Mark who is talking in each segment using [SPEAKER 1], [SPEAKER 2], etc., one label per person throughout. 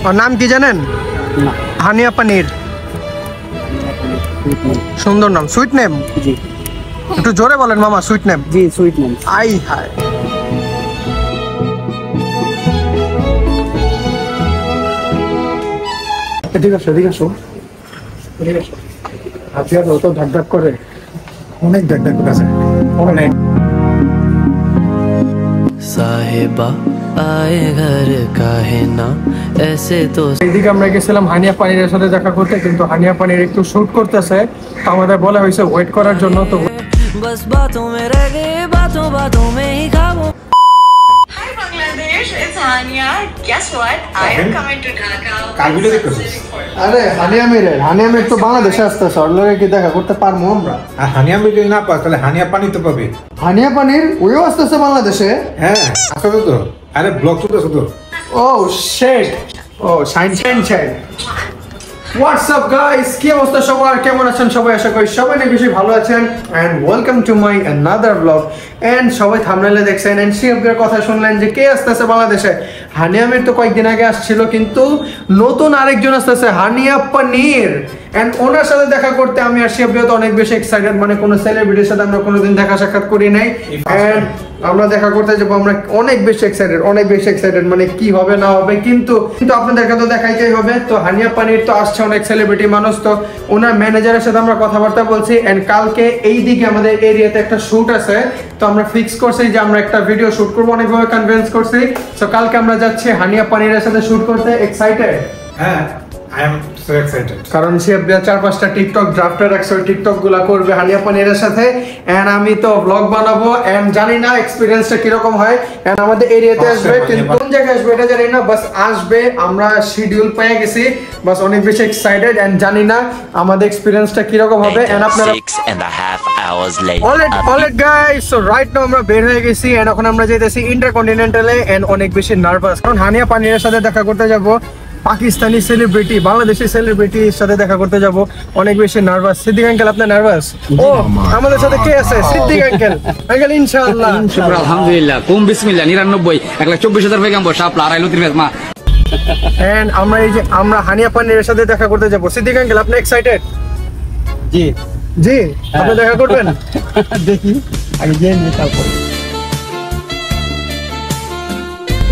[SPEAKER 1] ওর নাম কি জানেন? হানিয়া পানির। সুন্দর নাম, সুইট নেম।
[SPEAKER 2] জি
[SPEAKER 1] একটু জোরে বলেন মামা, সুইট নেম।
[SPEAKER 2] জি সুইট নেম।
[SPEAKER 1] আই হায়, এদিকে আসো, এদিকে আসো, এদিকে আসো। হাতিয়ার অত ধাক ধাক করে, অনেক ধাক ধাক করে আছে, অনেক।
[SPEAKER 3] साहिबा आए घर काहे ना ऐसे तो।
[SPEAKER 1] এইদিকে আমরা গেছিলাম হানিয়া পানির সাথে দেখা করতে, কিন্তু হানিয়া পানির একটু শুট করতেছে, তো আমাদের বলা হয়েছে ওয়েট করার জন্য। তো
[SPEAKER 3] बस बातों में रह गए, बातों बातों में ही खामोश।
[SPEAKER 4] Hi Bangladesh, it's Hania. Guess what? I am coming to Dhaka.
[SPEAKER 1] আরে হানিয়া মির তো বাংলাদেশে আসতেছে, ওর লগে কি দেখা করতে পারবো আমরা?
[SPEAKER 5] আর হানিয়া মির যদি না পাস তাহলে হানিয়া পানি তো পাবে।
[SPEAKER 1] হানিয়া পানির ওইও আসতেছে বাংলাদেশে?
[SPEAKER 5] হ্যাঁ আসলে তো, আরে ব্লগ চলতেছে তো।
[SPEAKER 1] ও শিট, ও শাইন। হোয়াটস আপ গাইস, কি অবস্থা সবার, কেমন আছেন সবাই? আশা করি সবাই অনেক বেশি ভালো আছেন। And welcome to my another blog. And সবাই থাম্বনেলে দেখছেন এন্ড শিবগের কথা শুনলেন যে কে আসতেছে বাংলাদেশে। হানিয়া মির তো কয়েকদিন আগে আসছিল, কিন্তু নতুন আরেকজন আসতেছে, হানিয়া পানির। এন্ড ওনার সাথে দেখা করতে আমি আর শিবগে তো অনেক বেশি এক্সাইটেড। মানে কোনো সেলিব্রিটির সাথে আমরা কোনোদিন দেখা সাক্ষাৎ করি নাই, এন্ড আমরা দেখা করতে যাবো। আমরা অনেক বেশি এক্সাইটেড, মানে কি হবে না হবে, কিন্তু আপনাদেরকে তো দেখাইতেই হবে। তো হানিয়া পানির তো আসছে অনেক সেলিব্রিটি মানুষ, তো ওনার ম্যানেজারের সাথে আমরা কথাবার্তা বলছি। এন্ড কালকে এই দিকে আমাদের এরিয়াতে একটা শুট আছে, তো আমরা ফিক্স করছি যে আমরা একটা ভিডিও শুট করবো, অনেকভাবে কনভিন্স করছি। তো কালকে আমরা যাচ্ছি হানিয়া পানিরের সাথে শুট করতে। এক্সাইটেড?
[SPEAKER 5] হ্যাঁ আই এম সো এক্সাইটেড,
[SPEAKER 1] কারণ সে 4-5টা টিকটক ড্রাফটে রাখছে, ওই টিকটক গুলা করবে হানিয়া পানিরের সাথে। এন্ড আমি তো ব্লগ বানাবো, এন্ড জানি না এক্সপিরিয়েন্সটা কিরকম হয়। এন্ড আমাদের এরিয়াতে আসবে, কিন্তু কোন জায়গায় আসবে এটা জানি না, বাস আসবে। আমরা শিডিউল পেয়ে গেছি, বাস অনেক বেশি এক্সাইটেড। এন্ড জানি না আমাদের এক্সপিরিয়েন্সটা কিরকম হবে। এন্ড আপনারা
[SPEAKER 6] 6.5 hours later.
[SPEAKER 1] Alright guys, so right now আমরা বের হয়ে গেছি। এন্ড এখন আমরা যাইতেছি ইন্টারকন্টিনেন্টালে। এন্ড অনেক বেশি নার্ভাস, কারণ হানিয়া পানিরের সাথে দেখা করতে যাব, পাকিস্তানি সেলিব্রিটি, বাংলাদেশি সেলিব্রিটির সাথে দেখা করতে যাব, অনেক বেশি নার্ভাস। সিদ্দিক আঙ্কেল, আপনি নার্ভাস? ও আমাদের সাথে কে আছে? সিদ্দিক আঙ্কেল। আঙ্কেল ইনশাআল্লাহ
[SPEAKER 2] আলহামদুলিল্লাহ, কুম বিসমিল্লাহ, 99 124,000 পেগাম্বর শাপলা আড়াইলো 30 মা।
[SPEAKER 1] এন্ড আমরা হানিয়া পানিরের সাথে দেখা করতে যাব। সিদ্দিক আঙ্কেল, আপনি এক্সাইটেড?
[SPEAKER 2] জি
[SPEAKER 1] জি, আপনি দেখা করবেন?
[SPEAKER 2] দেখি আগে যে নিয়ে তারপর।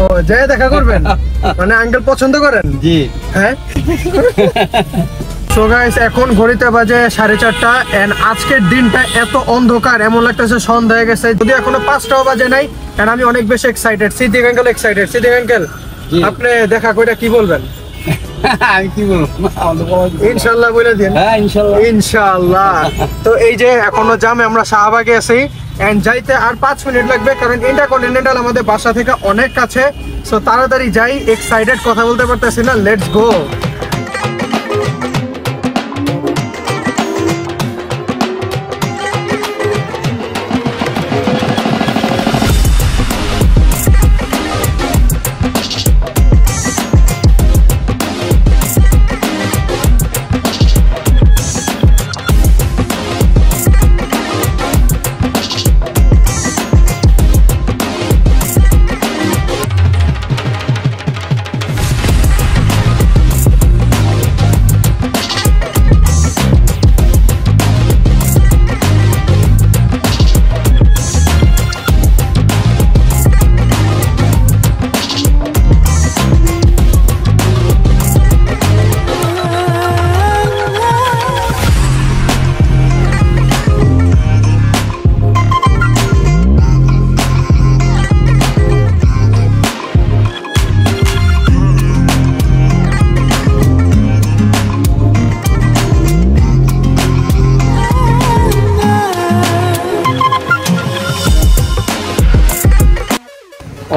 [SPEAKER 1] ও যায় দেখা করবেন, মানে আঙ্কেল পছন্দ করেন?
[SPEAKER 2] জি
[SPEAKER 1] হ্যাঁ। সো গাইস, এখন ঘড়িতে বাজে 4:30। এন্ড আজকের দিনটা এত অন্ধকার, এমন লাগতেছে সন্ধ্যা হয়ে গেছে, যদি এখনো 5টাও বাজে নাই। এন্ড আমি অনেক বেশি excited. Siddique uncle excited? Siddique uncle, আপনি দেখা কইটা কি বলবেন?
[SPEAKER 2] আমি কি বলবো,
[SPEAKER 1] ইনশাআল্লাহ বলে দিন।
[SPEAKER 2] হ্যাঁ ইনশাআল্লাহ
[SPEAKER 1] ইনশাআল্লাহ। তো এই যে এখনো জামে আমরা শাহবাগে আছি, এন্ড যাইতে আর 5 মিনিট লাগবে, কারণ ইন্টারকন্টিনেন্টাল আমাদের বাসা থেকে অনেক কাছে। সো তাড়াতাড়ি যাই, এক্সাইটেড, কথা বলতে পারতেছি না। Let's go.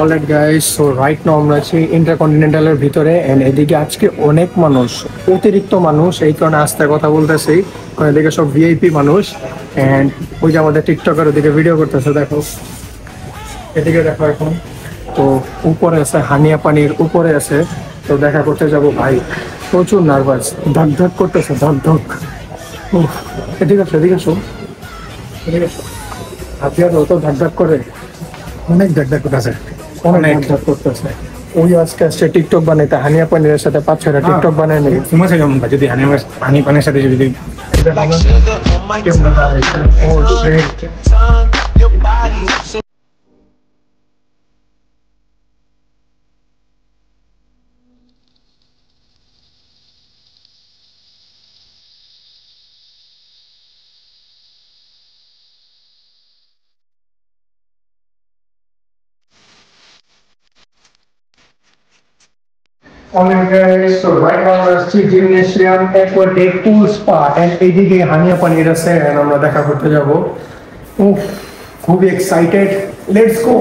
[SPEAKER 1] Alright guys, so right now আমরা আছি ইন্টারকন্টিনেন্টালের ভিতরে। এন্ড এদিকে আজকে অনেক মানুষ, অতিরিক্ত মানুষ, এই কারণে আস্তে কথা বলতেছি, কারণ এদিকে সব ভিআইপি মানুষ। এন্ড ওই যে আমাদের টিকটকার ওদিকে ভিডিও করতেছে, দেখো এদিকে দেখো। এখন তো উপরে আছে হানিয়া পানির, উপরে আছে। তো দেখা করতে যাব ভাই, প্রচুর নার্ভাস, ধক ধক করতেছে, ধক ধক। এদিকে আসো, এদিকে আসো, এদিকে আসো। হাতিয়ার অত ধক ধক করে, অনেক ধক ধক করতেছে, অনেক ধক করতেছে। ওই আজকে আসছে টিকটক বানাইতে হানিয়া পানিরের সাথে 5-6টা টিকটক বানায় নাকি
[SPEAKER 5] ফেমাস হয়ে যাবো যদি হানি পানির সাথে যদি
[SPEAKER 1] ও sheet Alright guys, so right now we're at gymnasium aquatic pool spa and এইদিকে হানিয়া পানির আছে and আমরা দেখা করতে যাব উফ খুবই এক্সাইটেড লেটস গো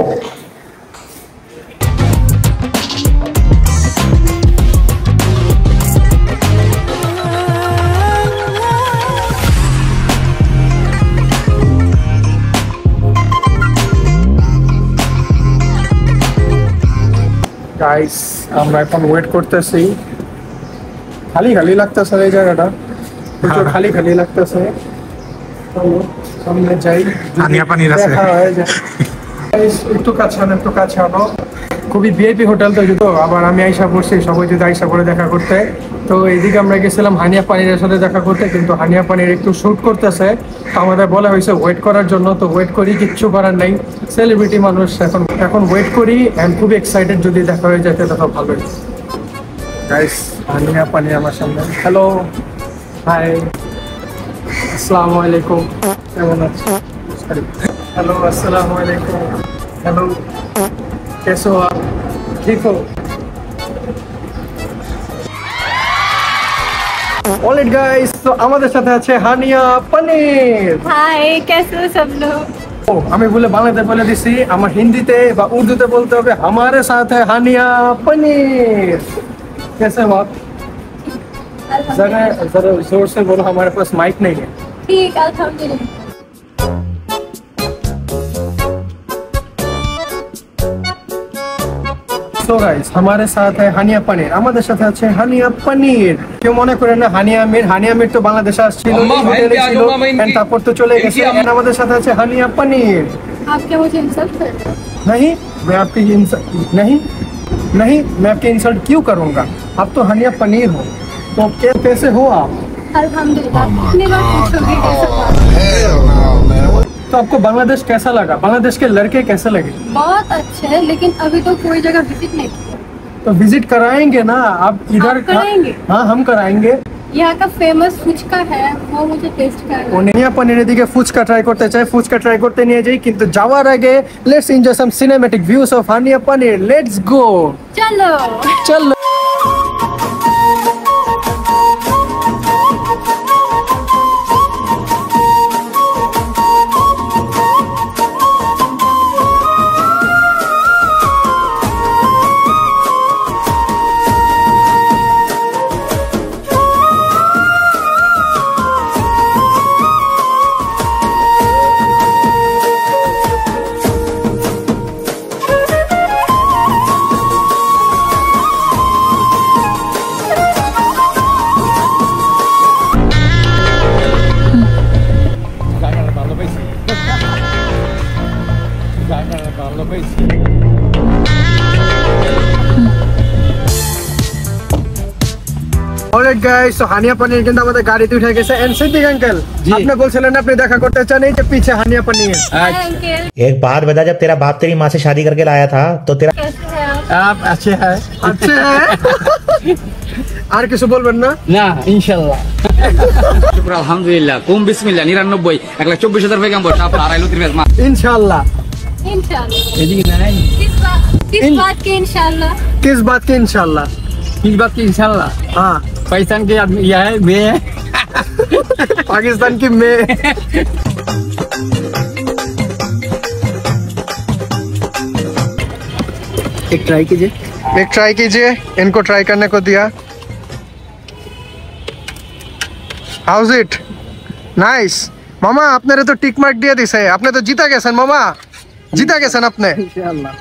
[SPEAKER 1] গাইস আমরা এখন ওয়েট করতেছি খালি খালি লাগতেছে এই জায়গাটা প্রচুর খালি খালি লাগতেছে চলো সামনে যাই
[SPEAKER 5] হানিয়া পানির আছে।
[SPEAKER 1] দেখা হয়ে যায় গাইস একটু কাছে আনো খুবই ভিআইপি হোটেল তো আবার আমি আইসা পড়ছি সবাই যদি আইসা করে দেখা করতে তো এইদিকে আমরা গেছিলাম হানিয়া পানিরের সাথে দেখা করতে কিন্তু হানিয়া পানির একটু শুট করতেছে তো আমাদের বলা হয়েছে ওয়েট করার জন্য তো ওয়েট করি কিচ্ছু করার নাই সেলিব্রিটি মানুষ এখন ওয়েট করি এন্ড খুব এক্সাইটেড যদি দেখা হয়ে যায় তাহলে ভালোই গাইস হানিয়া পানি আমার সামনে হ্যালো হাই আসসালামু আলাইকুম কেমন আছেন हेलो अस्सलाम वालेकुम हेलो कैसे हो आप ठीक हो ऑलराइट गाइस तो আমাদের সাথে আছে হানিয়া পানির
[SPEAKER 7] हाय कैसे हो सब लोग
[SPEAKER 1] ও আমি বাংলাতে বলে দিছি আমার হিন্দিতে বা উর্দুতে বলতে হবে हमारे साथ है हानिया पनीर कैसे हो आप जरा जोर से बोलो हमारे पास माइक नहीं है
[SPEAKER 7] ठीक अल्हम्दुलिल्लाह
[SPEAKER 1] So guys, हमारे साथ है हानिया पनीर আমাদের সাথে আছে হানিয়া পনির কেউ মনে করে না হানিয়া মির তো বাংলাদেশে আসছিল হোটেলে ছিল এন্ড তারপর তো চলে গেছে এন্ড আমাদের সাথে আছে হানিয়া পনির
[SPEAKER 7] आप क्या मुझे इंसल्ट कर रहे हो
[SPEAKER 1] नहीं मैं आपकी नहीं मैं आपकी इंसल्ट क्यों करूंगा आप तो हानिया पनीर हो तो कैसे हो आप
[SPEAKER 7] अल्हम्दुलिल्लाह कितनी बार पूछोगे कैसे हो
[SPEAKER 1] तो आपको बांग्लादेश कैसा लगा बांग्लादेश के लड़के कैसे लगे
[SPEAKER 7] बहुत अच्छे है लेकिन अभी तो कोई जगह विजिट नहीं किया
[SPEAKER 1] तो विजिट कराएंगे ना आप इधर
[SPEAKER 7] आप कराएंगे?
[SPEAKER 1] हाँ हम कराएंगे
[SPEAKER 7] यहाँ का फेमस फुचका है वो मुझे टेस्ट करना है।
[SPEAKER 1] হানিয়া পানিরের দিকে ফুচকা ট্রাই করতে চাই ফুচকা ট্রাই করতে নিয়ে যাই কিন্তু যাওয়ার আগে let's enjoy some cinematic views of Haniya Panir let's গো
[SPEAKER 7] चलो
[SPEAKER 1] চলো অলরাইট গাইস সো হানিয়া পানির কিন্তু আমাদের গাড়িতে উঠে গেছে এন্ড সিদ্দিক আঙ্কেল আপনি বলছিলেন আপনি দেখা করতে চান এই যে পিছে হানিয়া পানির
[SPEAKER 7] हाय अंकल
[SPEAKER 8] एक बात बता जब तेरा बाप तेरी माँ से शादी करके लाया था तो तेरा
[SPEAKER 7] कैसे हैं आप
[SPEAKER 1] आप अच्छे हैं আর কিছু বলবেন না
[SPEAKER 2] না ইনশাআল্লাহ শুকর আলহামদুলিল্লাহ কুম বিসমিল্লাহ 99 1,24,000 টাকা কামবো সাপ আড়াইলো 30 মাস
[SPEAKER 1] ইনশাআল্লাহ
[SPEAKER 7] इंशाल्लाह
[SPEAKER 2] এদিকে নাই
[SPEAKER 7] किस बात के इंशाल्लाह
[SPEAKER 1] किस बात के इंशाल्लाह
[SPEAKER 2] किस बात की इंशाल्लाह
[SPEAKER 1] हाँ
[SPEAKER 2] पाकिस्तान के आदमी यह है मैं है
[SPEAKER 1] पाकिस्तान की मैं
[SPEAKER 2] एक ट्राई कीजिए
[SPEAKER 1] इनको ट्राई करने को दिया हाउस इट नाइस मामा आपने तो टिक मार्क दिया दिसे आपने तो जीता गेছেন मामा জিতা গেছেন আপনি
[SPEAKER 2] इंशाल्लाह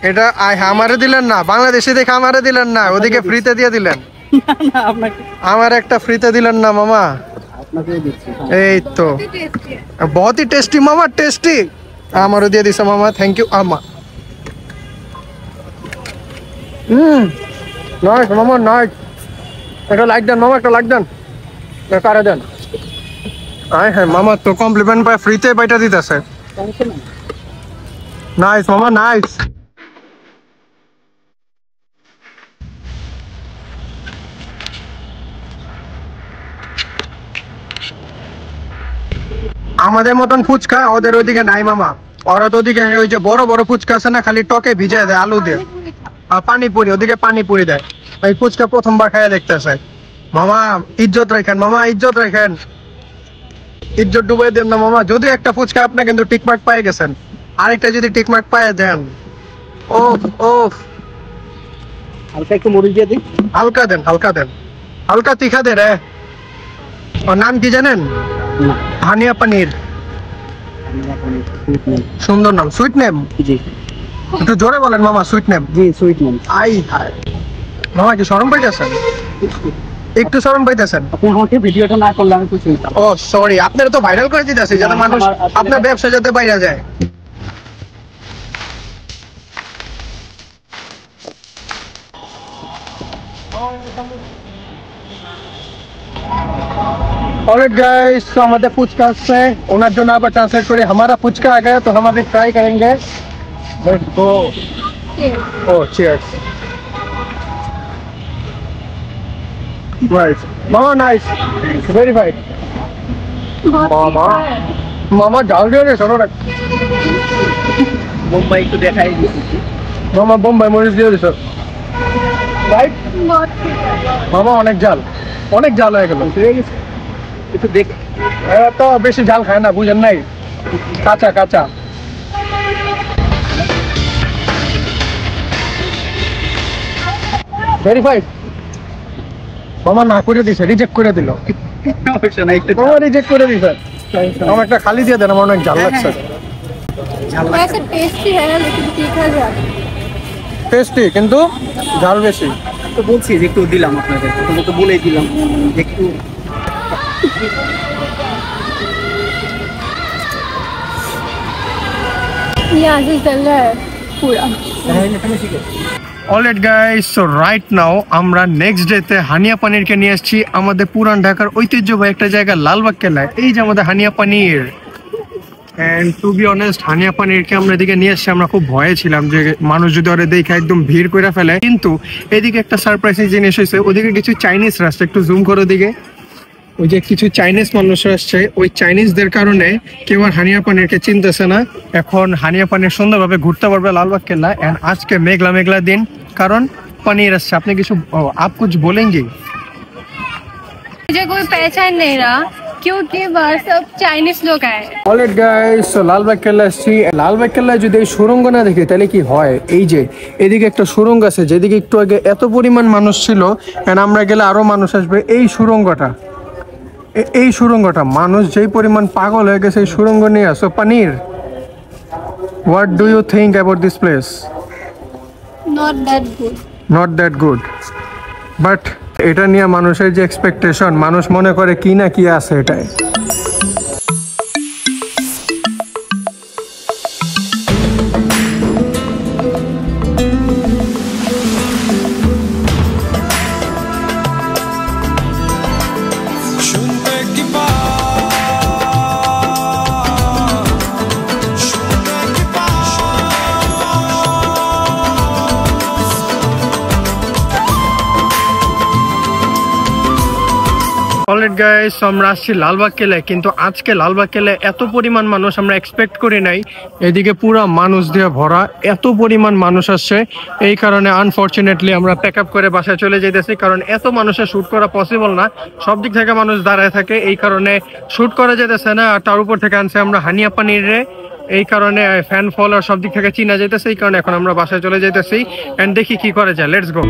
[SPEAKER 1] এটা আমারে দিলেন না বাংলাদেশে দেখে আমারে দিলেন না ওদিকে ফ্রিতে দিয়ে দিলেন
[SPEAKER 2] না আপনাকে
[SPEAKER 1] আমার একটা ফ্রিতে দিলেন না মামা
[SPEAKER 2] আপনাকে দিচ্ছি
[SPEAKER 1] এই তো बहुत ही टेस्टी मामा टेस्टी আমারও দিয়ে দিছে মামা থ্যাংক ইউ আমা নাইস মামা, নাইস। একটা লাইক দেন মামা, একটা লাইক দেন, কারে দেন। আয় হ্যাঁ, মামা তো কমপ্লিমেন্ট পায়, ফ্রিতে বাইটা দিতেছে। নাইস মামা, নাইস। আমাদের মতন ফুচকা ওদের ওইদিকে নাই মামা। ওরা তো ওদিকে ওই যে বড় বড় ফুচকা আছে না, খালি টকে ভিজে দেয় আলু দিয়ে, আর পানিপুরি, ওদিকে পানিপুরি দেয়। এই ফুচকা প্রথমবার খাইয়া দেখতেছে মামা। ইজ্জত রাখেন মামা, ইজ্জত রাখেন, ইজ্জত ডুবাই দেন না মামা। যদি একটা ফুচকা আপনি কিন্তু টিকমার্ক পাই গেছেন, আরেকটা যদি টিকমার্ক পাই দেন, ওফ ওফ।
[SPEAKER 2] হালকা একটু মরিচ দিয়ে দিই।
[SPEAKER 1] হালকা দেন, হালকা দেন, হালকা তিখা দে রে। ওর নাম কি জানেন? হানিয়া পানির। সুন্দর নাম, সুইট নেম।
[SPEAKER 2] জি
[SPEAKER 1] একটু জোরে বলেন মামা, সুইট নেম।
[SPEAKER 2] জি, সুইট নেম।
[SPEAKER 1] আই হায় মামা, কি শরম পাইতেছেন? একটু শরম পাইতেছেন?
[SPEAKER 2] আপনি আমাকে ভিডিওটা না করলে আমি কিছু নিতাম।
[SPEAKER 1] ও সরি, আপনারা তো ভাইরাল করে দিতেছে যাতে মানুষ আপনার ব্যবসা যাতে বাইরে যায়। ऑलराइट गाइस, तो हमारे पुचका से ओनर जो ना ट्रांसलेट करें, हमारा पुचका आ गया तो हम अभी ट्राई करेंगे। Let's go. Oh cheers. Nice मामा, नाइस, वेरीफाइड मामा। मामा डाल दिया रे सरो रख।
[SPEAKER 2] মুম্বাই একটু দেখাই দিচ্ছি।
[SPEAKER 1] मामा बोम्बाई मरीच दिया रे सर। राइट मामा, অনেক জাল, অনেক জাল হয়ে গেল।
[SPEAKER 2] একটু দেখ।
[SPEAKER 1] এরা তো বেশি ঝাল খায় না, বুঝেন নাই, কাঁচা কাঁচা। ভেরিফাইড মামা না করে দিছে, রিজেক্ট করে দিল।
[SPEAKER 2] সমস্যা নাই, একটু
[SPEAKER 1] মামা রিজেক্ট করে দিছে। আমার একটা খালি দিয়ে দেন, আমার অনেক ঝাল লাগছে।
[SPEAKER 7] वैसे टेस्टी है लेकिन तीखा ज्यादा।
[SPEAKER 1] টেস্টি কিন্তু ঝাল বেশি।
[SPEAKER 2] তো বলছি যে একটু দিলাম আপনাদের, প্রথমে তো বলেই দিলাম একটু।
[SPEAKER 7] ये आज चल रहा है पूरा।
[SPEAKER 1] Alright guys, so right now আমরা নেক্সট ডেতে হানিয়া পানিরকে নিয়ে এসেছি আমাদের পুরান ঢাকার ঐতিহ্যবাহী একটা জায়গা লালবাগ কেল্লায়। এই যে আমাদের হানিয়া পানির। And to be honest, Hania পানিরকে আমরা এদিকে নিয়ে এসেছি, আমরা খুব ভয়ে ছিলাম যে মানুষ যদি ওরা দেখে একদম ভিড় করে ফেলে। কিন্তু এদিকে একটা সারপ্রাইজিং জিনিস হয়েছে, ওদিকে কিছু চাইনিজ রাস্তা, একটু জুম করে ওদিকে, ওই যে কিছু চাইনিজ মানুষ আসছে, ওই চাইনিজদের কারণে কেউ আর হানিয়া পানিরকে চিনতেছে না। এখন হানিয়া পানির সুন্দরভাবে ঘুরতে পারবে লালবাগ কেল্লা। এন্ড আজকে মেঘলা মেঘলা দিন, কারণ পানির আসছে। আপনি কিছু आप कुछ बोलेंगे?
[SPEAKER 7] मुझे कोई पहचान नहीं रहा क्योंकि बाहर सब चाइनीज लोग आए।
[SPEAKER 1] অলরাইট গাইস, সো লালবাগ কেল্লা আসছি। লালবাগ কেল্লায় যদি এই সুড়ঙ্গ না দেখি তাহলে কি হয়? এই যে এদিকে একটা সুড়ঙ্গ আছে, যেদিকে একটু আগে এত পরিমাণ মানুষ ছিল, এন্ড আমরা গেলে আরো মানুষ আসবে। এই সুড়ঙ্গটা, এই সুড়ঙ্গটা মানুষ যেই পরিমাণ পাগল হয়ে গেছে এই সুড়ঙ্গ নিয়ে। So Panir, what do you think about this place?
[SPEAKER 7] Not that good.
[SPEAKER 1] Not that good, but এটা নিয়ে মানুষের যে এক্সপেকটেশন, মানুষ মনে করে কি না কি আছে এটাই। অলরাইট গাইস, আমরা আসছি লালবাগ কেল্লায়, কিন্তু আজকে লালবাগ কেল্লায় এত পরিমাণ মানুষ আমরা এক্সপেক্ট করি নাই। এদিকে পুরো মানুষ দিয়ে ভরা, এত পরিমাণ মানুষ আসছে। এই কারণে আনফরচুনেটলি আমরা প্যাক আপ করে বাসায় চলে যেতেছি, কারণ এত মানুষের শ্যুট করা পসিবল না। সব দিক থেকে মানুষ দাঁড়ায় থাকে, এই কারণে শ্যুট করা যেতেছে না। আর তার উপর থেকে আনছে আমরা হানিয়া পানিরে, এই কারণে ফ্যান ফলোয়ার সব দিক থেকে চিনা যেতেছে। এই কারণে এখন আমরা বাসায় চলে যেতেছি এন্ড দেখি কি করে যায়। Let's go.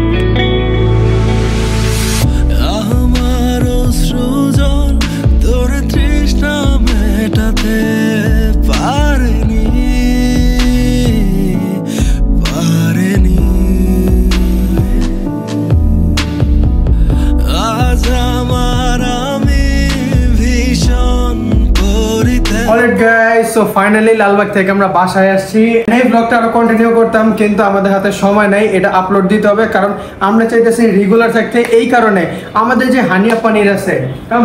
[SPEAKER 1] Alright guys, so finally Lalbagh থেকে আমরা বাসায় আসছি। এই ব্লগটা আরো কন্টিনিউ করতাম, কিন্তু আমাদের হাতে সময় নাই, এটা আপলোড দিতে হবে, কারণ আমরা চাইতেছি রেগুলার থাকতে। এই কারণে আমাদের যে হানিয়া পানির আছে, কাম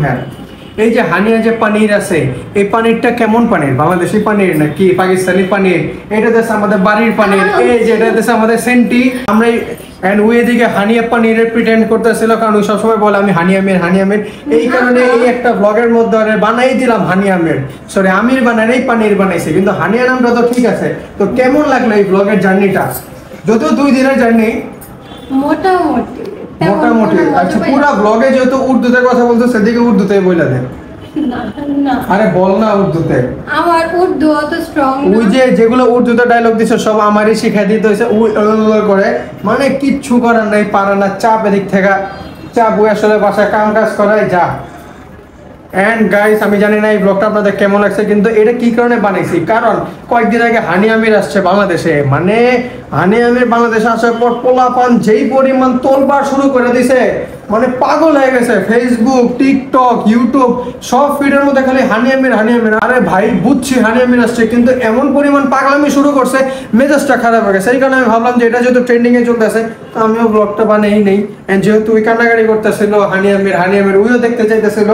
[SPEAKER 1] হ্যাঁ, এই যে হানিয়া যে পানির আছে, এই পানিরটা কেমন পানির? বাংলাদেশি পানির নাকি পাকিস্তানি পানির? এটা দেশে আমাদের বাড়ির পানির, এই যে এটা দেশে আমাদের সেন্টি। আমরা এন্ড ওই এদিকে হানিয়া পানিরের প্রিটেন্ড করতেছিল, কারণ ওই সবসময় বলে আমি হানিয়ামের। এই কারণে এই একটা ব্লগের মধ্যে বানাই দিলাম হানিয়ামের, সরি আমির বানাই এই পানির বানাইছে, কিন্তু হানিয়া নামটা তো ঠিক আছে। তো কেমন লাগলো এই ব্লগের জার্নিটা? যদিও 2 দিনের জার্নি, মোটামুটি। আচ্ছা, পুরো ব্লগে যেহেতু উর্দুতে কথা বলতো, সেদিকে উর্দুতে বইলা দেন। আরে বল না উর্দুতে।
[SPEAKER 7] আমার উর্দু অত স্ট্রং না।
[SPEAKER 1] ওই যে যেগুলো উর্দুতে ডায়লগ দিছে সব আমারই শিখাই দিতে হয়েছে, করে মানে কিচ্ছু করার নাই, পারে না, চাপ এদিক থেকে চাপ, ওই আসলে বাসায় কাম কাজ করায় যা। এন্ড গাইস, আমি জানি না এই ব্লগটা আপনাদের কেমন লাগছে, কিন্তু এটা কি কারণে বানাইছি, কারণ কয়েকদিন আগে হানি আমির আসছে বাংলাদেশে। মানে হানি আমির বাংলাদেশে আসার পর পোলাপান যেই পরিমাণ তোলবার শুরু করে দিছে, মানে পাগল হয়ে গেছে। ফেসবুক, টিকটক, ইউটিউব সব ফিডের মধ্যে খালি হানি আমির। আরে ভাই বুঝছি হানি আমির আসছে, কিন্তু এমন পরিমাণ পাগলামি শুরু করছে, মেজাজটা খারাপ হয়ে গেছে। এই কারণে আমি ভাবলাম যে এটা যেহেতু ট্রেন্ডিং এ চলতেছে, তো আমিও ব্লগটা বানাই নেই। যেহেতু ওই কান্নাকাটি করতেছিল হানি আমির ওইও দেখতে চাইতেছিল,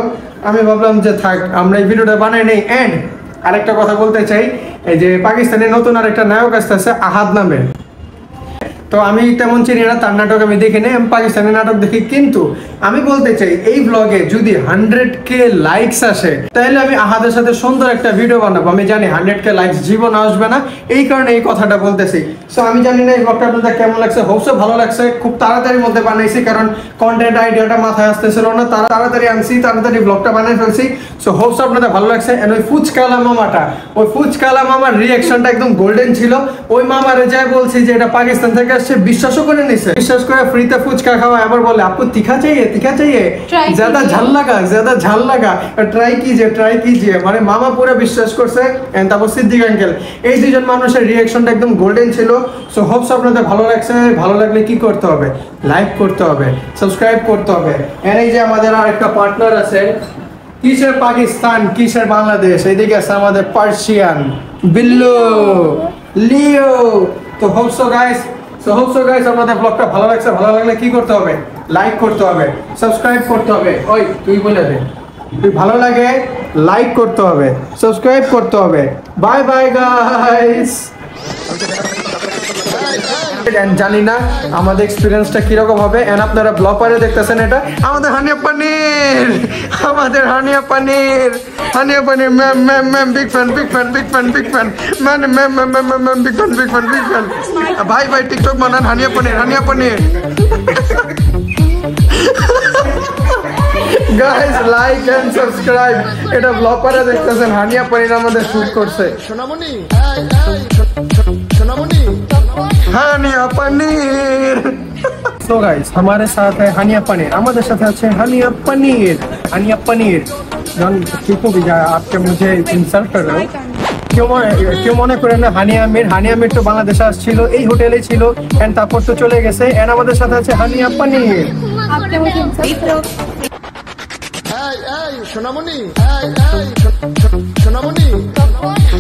[SPEAKER 1] আমি ভাবলাম যে থাক আমরা এই ভিডিওটা বানাই নেই। এন্ড আরেকটা কথা বলতে চাই, এই যে পাকিস্তানের নতুন আরেকটা নায়ক আসতেছে আহাদ নামে। তো আমি তেমন চিনি না, তার নাটক আমি দেখি নাই, আমি পাকিস্তানি নাটক দেখি। কিন্তু আমি বলতে চাই এই ব্লগে যদি 100K লাইকস আসে, তাহলে আমি আহাদের সাথে সুন্দর একটা ভিডিও বানাবো। আমি জানি 100K লাইকস জীবন আসবে না, এই কারণে এই কথাটা বলতেছি। সো আমি জানি না এই ব্লগটা আপনাদের কেমন লাগছে, হোপসো ভালো লাগছে। খুব তাড়াতাড়ির মধ্যে বানাইছি, কারণ কন্টেন্ট আইডিয়াটা মাথায় আসতেছিল না, তাড়াতাড়ি আনছি, তাড়াতাড়ি ব্লগটা বানাই ফেলছি। সো হোপসো আপনাদের ভালো লাগছে। এন্ড ওই ফুচকালা মামার রিয়াকশনটা একদম গোল্ডেন ছিল। ওই মামারে যাই বলছি যে এটা পাকিস্তান থেকে আসছে, বিশ্বাসও করে নিছে। বিশ্বাস করে ফ্রিতে ফুচকা খাওয়া, আবার বলে আপু তিখা চাইয়ে, ज़्यादा झाल लगा, ट्राई कीजिए। মানে মামা পুরো বিশ্বাস করছে। এন্ড তারপর সিদ্দিক আঙ্কেল, এই দুইজন মানুষের রিয়াকশনটা একদম গোল্ডেন ছিল। সো হোপস আপনাদের ভালো লাগছে। ভালো লাগলে কি করতে হবে? লাইক করতে হবে, সাবস্ক্রাইব করতে হবে। এন্ড এই যে আমাদের আরেকটা পার্টনার আছে, কিসের পাকিস্তান কিসের বাংলাদেশ, এইদিকে আছে আমাদের পার্সিয়ান বিল্লু লিও। তো হোপসো গাইস আপনাদের ব্লগটা ভালো লাগছে। ভালো লাগলে কি করতে হবে? লাইক করতে হবে, সাবস্ক্রাইব করতে হবে। ওই তুই বলে দে, তুই ভালো লাগে লাইক করতে হবে, সাবস্ক্রাইব করতে হবে। Bye bye guys. জানি না আমাদের এক্সপিরিয়েন্সটা কিরকম হবে। এন্ড আপনারা ব্লপারে দেখতেছেন, এটা আমাদের হানিয়া পানির ma'am big fan ma'am big fan. ভাই টিকটক বানান হানিয়া পানির। Guys like and subscribe. এটা ব্লপারে দেখতেছেন, হানিয়া পানির আমাদের শুট করছে हानिया पनीर। तो गाइस हमारे साथ है हानिया पनीर, हमारे साथ है हानिया पनीर। जॉन क्यों भी जाए आपके मुझे इंसल्ट कर रहे हो? क्यों মনে করেন না? হানিয়া আমির তো বাংলাদেশে আসছিল, এই হোটেলে ছিল, এন্ড তারপর তো চলে গেছে। এন্ড আমাদের সাথে আছে হানিয়া পনীর।
[SPEAKER 7] আপনি মুঝে ইনসাল্ট
[SPEAKER 9] সোনামণি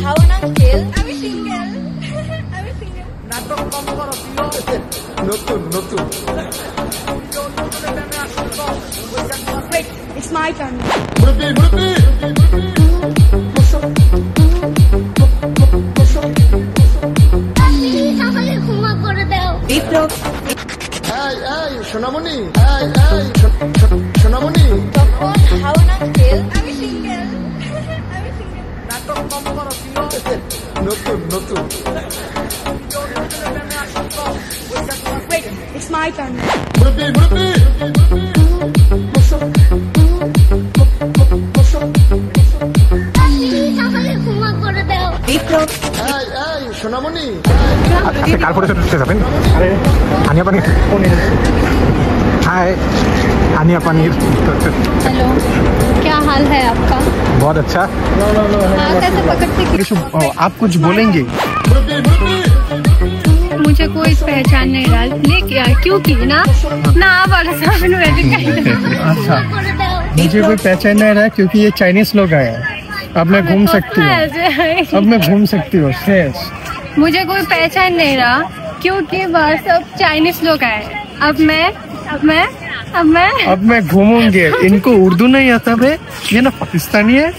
[SPEAKER 7] হাউ না কেল আমি সিঙ্গেল
[SPEAKER 9] নাটক কম করো, নতুন
[SPEAKER 7] Wait, it's my turn.
[SPEAKER 9] মুরব্বি
[SPEAKER 7] সকালে ঘুমা করে দাও।
[SPEAKER 9] সোনামণি
[SPEAKER 7] হাউ না কেল আমি সিঙ্গেল
[SPEAKER 9] নাটক কম করো, নতুন
[SPEAKER 7] Wait, it's my turn.
[SPEAKER 9] মুরব্বি
[SPEAKER 7] সকালে ঘুমা করে দাও।
[SPEAKER 9] সোনামণি
[SPEAKER 5] আজকে কার ফটো তুলতে যাবেন? আরে হানিয়া পানির। हाय हानिया पनीर।
[SPEAKER 7] हेलो, क्या हाल है आपका?
[SPEAKER 5] बहुत अच्छा।
[SPEAKER 7] हाँ, कैसे पकड़ते कि
[SPEAKER 1] आप कुछ बोलेंगे?
[SPEAKER 7] मुझे कोई पहचान नहीं रहा, लेकिन क्योंकि ना वाला सामने
[SPEAKER 1] अच्छा, मुझे कोई पहचान नहीं रहा क्योंकि ये चाइनीज लोग आए हैं। अब मैं घूम सकती हूँ, अब मैं घूम सकती हूँ। शेष
[SPEAKER 7] मुझे कोई पहचान नहीं रहा क्योंकि बाहर सब चाइनीज लोग आए। अब मैं
[SPEAKER 1] घूमूंगी। इनको उर्दू नहीं आता बे, ये ना पाकिस्तानी है।